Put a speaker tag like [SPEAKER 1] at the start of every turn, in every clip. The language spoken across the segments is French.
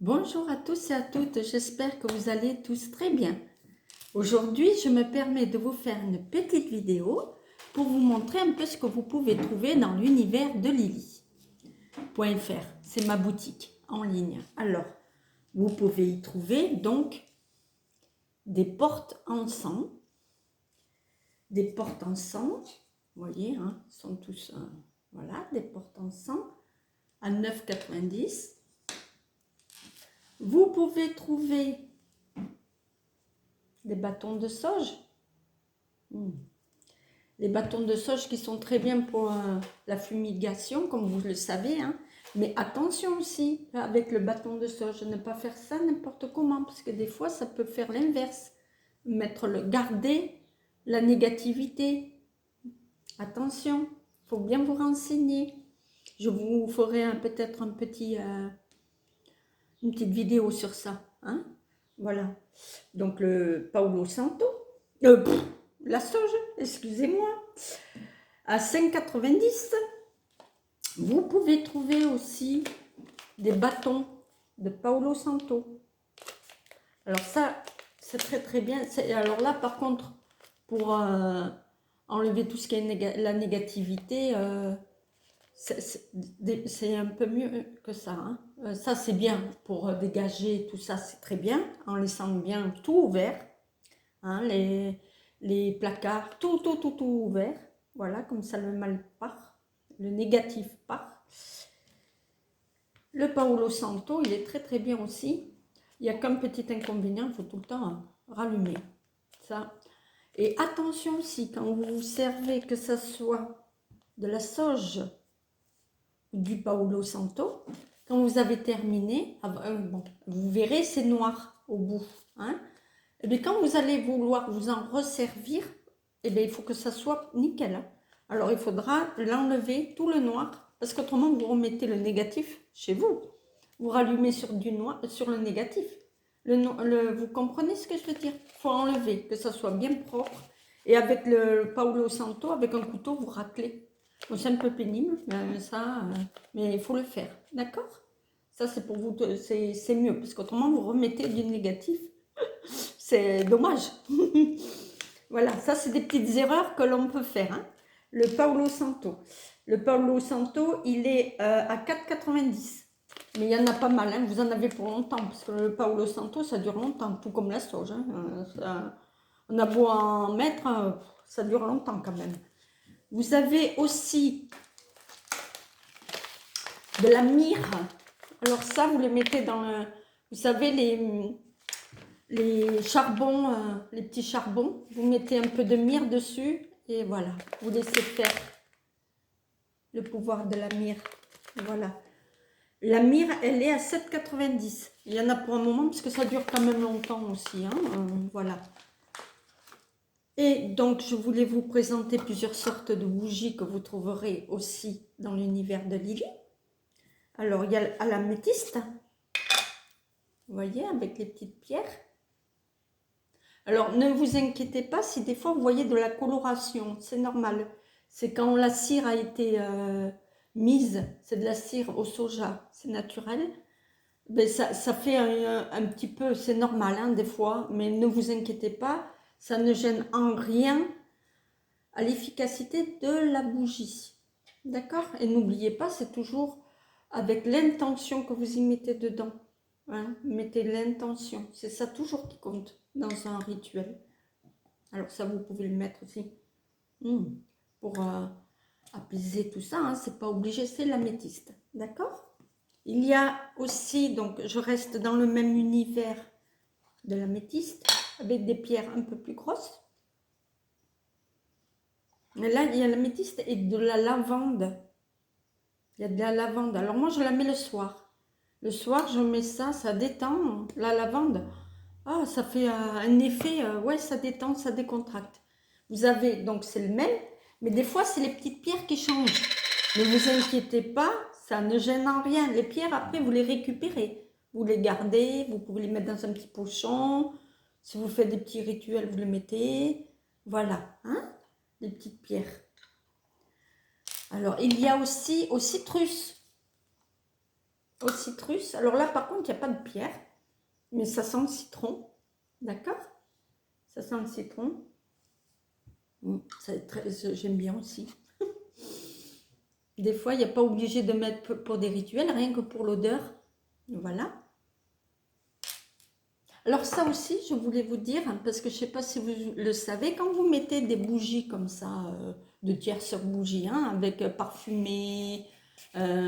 [SPEAKER 1] Bonjour à tous et à toutes, j'espère que vous allez tous très bien. Aujourd'hui, je me permets de vous faire une petite vidéo pour vous montrer un peu ce que vous pouvez trouver dans l'univers de Lily.fr. C'est ma boutique en ligne. Alors, vous pouvez y trouver donc des portes en sang. Des portes en sang, vous voyez, hein, sont tous, voilà, des portes en sang à 9,90 €. Vous pouvez trouver des bâtons de sauge. Les bâtons de sauge qui sont très bien pour la fumigation, comme vous le savez. Hein. Mais attention aussi, avec le bâton de sauge, ne pas faire ça n'importe comment, parce que des fois, ça peut faire l'inverse. Garder la négativité. Attention, il faut bien vous renseigner. Je vous ferai peut-être une petite vidéo sur ça. Hein. Voilà. Donc, le Palo Santo. La sauge, excusez-moi, à 5,90 €. Vous pouvez trouver aussi des bâtons de Palo Santo. Alors ça, c'est très très bien. Alors là, par contre, pour enlever tout ce qui est la négativité, c'est un peu mieux que ça. Hein. Ça, c'est bien pour dégager tout ça, c'est très bien, en laissant bien tout ouvert. Hein, les placards, tout ouvert. Voilà, comme ça le mal part, le négatif part. Le Palo Santo, il est très très bien aussi. Il n'y a qu'un petit inconvénient, il faut tout le temps rallumer. Ça. Et attention aussi, quand vous vous servez, que ce soit de la sauge ou du Palo Santo, quand vous avez terminé, bon, vous verrez, c'est noir au bout. Hein. Et bien, quand vous allez vouloir vous en resservir, eh bien, il faut que ça soit nickel. Hein. Alors, il faudra l'enlever, tout le noir, parce qu'autrement, vous remettez le négatif chez vous. Vous rallumez sur du noir, sur le négatif. Vous comprenez ce que je veux dire? Il faut enlever, que ça soit bien propre. Et avec le Palo Santo, avec un couteau, vous raclez. Bon, c'est un peu pénible, mais il faut le faire. D'accord? Ça, c'est pour vous, c'est mieux, parce qu'autrement, vous remettez du négatif. C'est dommage. Voilà, ça, c'est des petites erreurs que l'on peut faire. Hein. Le Palo Santo. Le Palo Santo, il est à 4,90 €. Mais il y en a pas mal, hein. Vous en avez pour longtemps, parce que le Palo Santo, ça dure longtemps, tout comme la sauge. Hein. On a beau en mettre, ça dure longtemps quand même. Vous avez aussi de la myrrhe. Alors ça, vous le mettez dans le... Vous savez, les charbons, les petits charbons. Vous mettez un peu de myrrhe dessus et voilà. Vous laissez faire le pouvoir de la myrrhe. Voilà. La myrrhe, elle est à 7,90 €. Il y en a pour un moment parce que ça dure quand même longtemps aussi. Hein, voilà. Et donc, je voulais vous présenter plusieurs sortes de bougies que vous trouverez aussi dans l'univers de Lily. Alors, il y a à l'améthyste. Vous voyez, avec les petites pierres. Alors, ne vous inquiétez pas si des fois vous voyez de la coloration. C'est normal. C'est quand la cire a été mise. C'est de la cire au soja. C'est naturel. Mais ça fait un petit peu, c'est normal hein, des fois, mais ne vous inquiétez pas, ça ne gêne en rien à l'efficacité de la bougie. D'accord? Et n'oubliez pas, c'est toujours avec l'intention que vous y mettez dedans. Hein? Mettez l'intention, c'est ça toujours qui compte dans un rituel. Alors ça, vous pouvez le mettre aussi pour apaiser tout ça, hein. C'est pas obligé, c'est l'améthyste. D'accord? Il y a aussi, donc je reste dans le même univers de l'améthyste, avec des pierres un peu plus grosses. Mais là, il y a l'améthyste et de la lavande. Il y a de la lavande. Alors moi, je la mets le soir. Le soir, je mets ça, ça détend. La lavande, ah, ça fait un effet, ouais, ça détend, ça décontracte. Vous avez, donc c'est le même, mais des fois, c'est les petites pierres qui changent. Ne vous inquiétez pas, ça ne gêne en rien. Les pierres, après, vous les récupérez. Vous les gardez, vous pouvez les mettre dans un petit pochon. Si vous faites des petits rituels, vous les mettez. Voilà, hein, les petites pierres. Alors, il y a aussi au citrus. au citrus. Alors là, par contre, il n'y a pas de pierre, mais ça sent le citron. D'accord? Ça sent le citron. J'aime bien aussi. Des fois, il n'y a pas obligé de mettre pour des rituels, rien que pour l'odeur. Voilà. Alors ça aussi, je voulais vous dire, parce que je ne sais pas si vous le savez, quand vous mettez des bougies comme ça, de tierces sur bougie, hein, avec parfumé, avec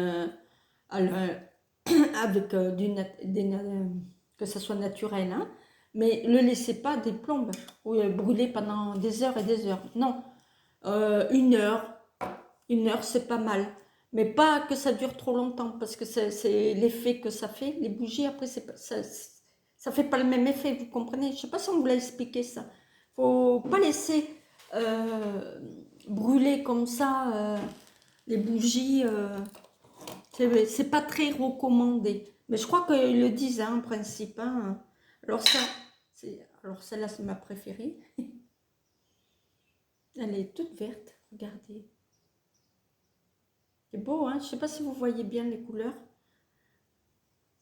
[SPEAKER 1] que ça soit naturel, hein, mais ne le laissez pas des plombes ou brûler pendant des heures et des heures. Non, 1 heure, 1 heure c'est pas mal. Mais pas que ça dure trop longtemps, parce que c'est l'effet que ça fait. Les bougies, après, ça fait pas le même effet, vous comprenez? Je sais pas si on vous l'a expliqué ça. Faut pas laisser brûler comme ça les bougies. C'est pas très recommandé. Mais je crois qu'ils le disent hein, en principe. Hein. Alors ça, alors celle-là c'est ma préférée. Elle est toute verte, regardez. C'est beau, hein? Je sais pas si vous voyez bien les couleurs.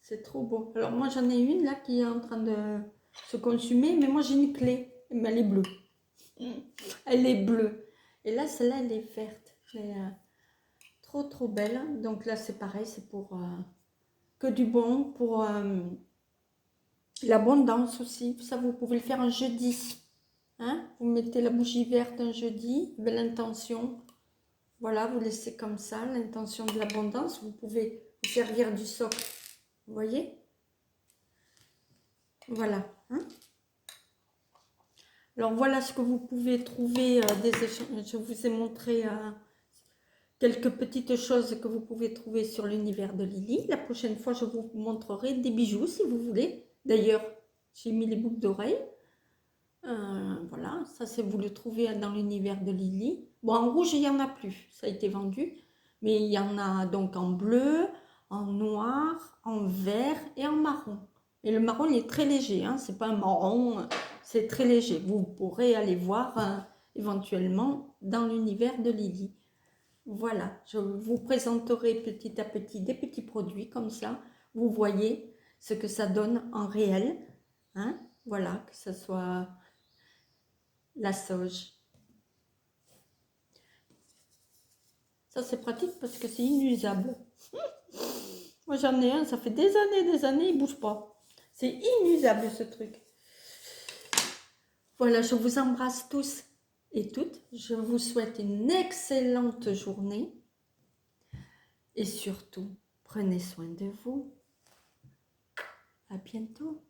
[SPEAKER 1] C'est trop beau. Alors moi j'en ai une là qui est en train de se consumer, mais moi j'ai une clé. Mais elle est bleue. Elle est bleue. Et là celle-là elle est verte. Elle est, trop belle. Donc là c'est pareil, c'est pour que du bon, pour l'abondance aussi. Ça vous pouvez le faire un jeudi. Hein? Vous mettez la bougie verte un jeudi, avec l'intention. Voilà, vous laissez comme ça, l'intention de l'abondance. Vous pouvez vous servir du socle. Vous voyez? Voilà. Hein? Alors voilà ce que vous pouvez trouver je vous ai montré quelques petites choses que vous pouvez trouver sur l'univers de Lily. La prochaine fois, je vous montrerai des bijoux si vous voulez. D'ailleurs, j'ai mis les boucles d'oreilles. Voilà, ça c'est vous le trouvez dans l'univers de Lily. Bon, en rouge, il n'y en a plus, ça a été vendu. Mais il y en a donc en bleu, en noir, en vert et en marron. Et le marron, il est très léger, hein, c'est pas un marron, c'est très léger. Vous pourrez aller voir éventuellement dans l'univers de Lily. Voilà, je vous présenterai petit à petit des petits produits comme ça. Vous voyez ce que ça donne en réel. Hein, voilà, que ce soit la sauge. Ça, c'est pratique parce que c'est inusable. Moi, j'en ai un, ça fait des années, il bouge pas. C'est inusable, ce truc. Voilà, je vous embrasse tous et toutes. Je vous souhaite une excellente journée. Et surtout, prenez soin de vous. À bientôt.